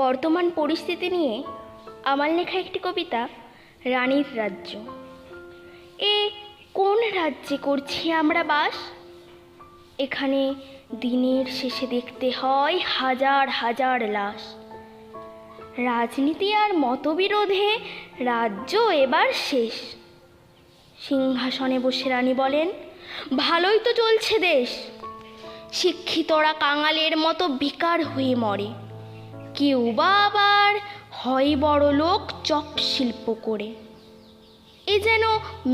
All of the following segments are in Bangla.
বর্তমান পরিস্থিতি নিয়ে আমার লেখা একটি কবিতা রানীর রাজ্য। এ কোন রাজ্যে করছি আমরা বাস? এখানে দিনের শেষে দেখতে হয় হাজার হাজার লাশ। রাজনীতি আর মতবিরোধে রাজ্য এবার শেষ। সিংহাসনে বসে রানী বলেন, ভালোই তো চলছে দেশ। শিক্ষিতরা কাঙালের মতো বেকার হয়ে মরে, কেউ বা আবার হয় বড় লোক চক শিল্প করে। এ যেন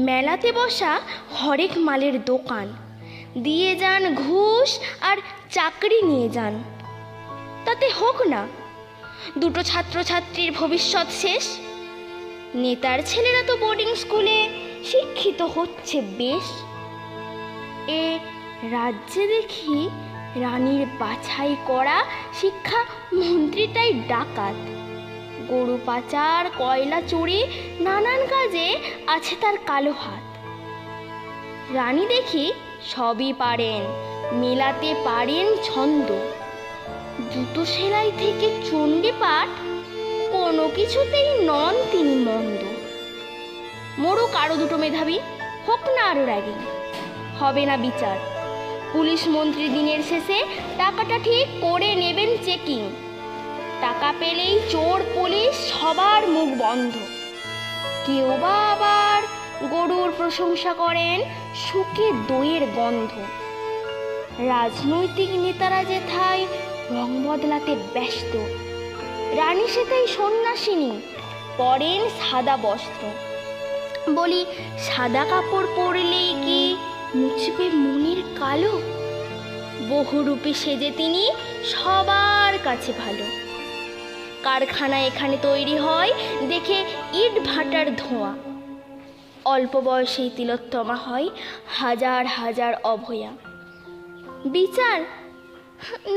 মেলাতে বসা হরেক মালের দোকান, দিয়ে যান ঘুষ আর চাকরি নিয়ে যান। তাতে হোক না দুটো ছাত্রছাত্রীর ভবিষ্যৎ শেষ। নেতার ছেলেরা তো বোর্ডিং স্কুলে শিক্ষিত হচ্ছে বেশ। এ রাজ্যে দেখি রানীর বাছাই করা শিক্ষা মন্ত্রীটাই ডাকাত। গরু পাচার, কয়লা চুরি, নানান কাজে আছে তার কালো হাত। রানী দেখি সবই পারেন, মেলাতে পারেন ছন্দ। জুতো সেলাই থেকে চণ্ডী পাঠ, কোনো কিছুতেই নন তিনি মন্দ। মরুক আরো দুটো মেধাবী, হোক না আরো র্যাগিং, হবে না বিচার। পুলিশ মন্ত্রী দিনের শেষে টাকাটা ঠিক করে নেবেন চেকিং। টাকা পেলেই চোর পুলিশ সবার মুখ বন্ধ। কেউ বা আবার গরুর প্রশংসা করেন, শুকে দইয়ের গন্ধ। রাজনৈতিক নেতারা যেথায় রং বদলাতে ব্যস্ত, রানী সেটাই সন্ন্যাসিনী, পরেন সাদা বস্ত্র। বলি, সাদা কাপড় পরলেই কি মুছবে মনের কালো? বহুরূপে সেজে তিনি সবার কাছে ভালো। কারখানা এখানে তৈরি হয় দেখে ইট ভাটার ধোঁয়া। অল্প বয়সেই তিলোত্তমা হয় হাজার হাজার অভয়া। বিচার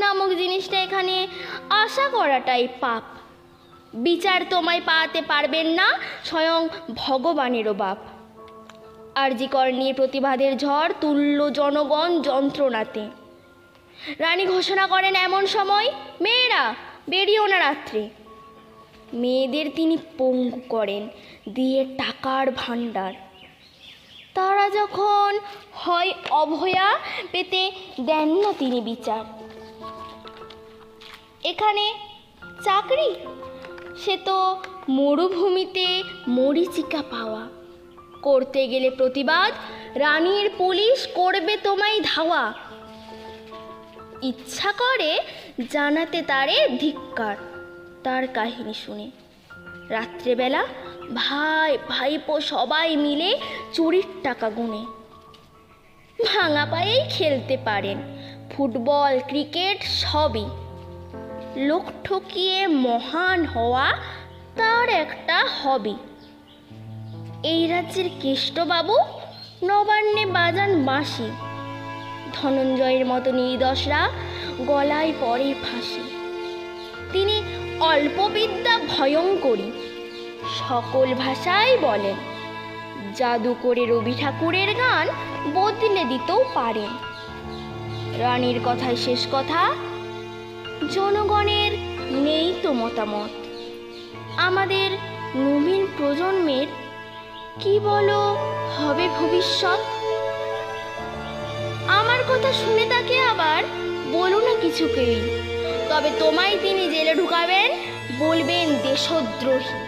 নামক জিনিসটা এখানে আশা করাটাই পাপ। বিচার তোমায় পাওয়াতে পারবেন না স্বয়ং ভগবানেরও বাপ। আরজি কর নিয়ে প্রতিবাদের ঝড় তুল্য জনগণ যন্ত্রণাতে। রানী ঘোষণা করেন এমন সময়, মেয়েরা বেরিয়েও না রাত্রে। মেয়েদের তিনি পঙ্গু করেন দিয়ে টাকার ভাণ্ডার। তারা যখন হয় অভয়া পেতে দেন না তিনি বিচার। এখানে চাকরি সে তো মরুভূমিতে মরীচিকা পাওয়া। করতে গেলে প্রতিবাদ রানীর পুলিশ করবে তোমায় ধাওয়া। ইচ্ছা করে জানাতে তারে ধিক্কার তার কাহিনী শুনে। রাত্রেবেলা ভাই ভাইপো সবাই মিলে চুরির টাকা গুনে। ভাঙা পায়েই খেলতে পারেন, ফুটবল ক্রিকেট সবই। লোক ঠকিয়ে মহান হওয়া তার একটা হবি। এই রাজ্যের কেষ্টবাবু নবান্নে বাজান বাঁশি। ধনঞ্জয়ের মতো নির্দোষরা গলায় পড়ে ফাঁসি। তিনি অল্পবিদ্যা ভয়ঙ্করী, সকল ভাষায় বলেন। জাদু করে রবি ঠাকুরের গান বদলে দিতেও পারেন। রানীর কথায় শেষ কথা, জনগণের নেই তো মতামত। আমাদের নবীন প্রজন্মের কি বলো হবে ভবিষ্যৎ? আমার কথা শুনে তাকে আবার বলো না কিছুকেই, তবে তোমায় তিনি জেলে ঢুকাবেন, বলবেন দেশদ্রোহী।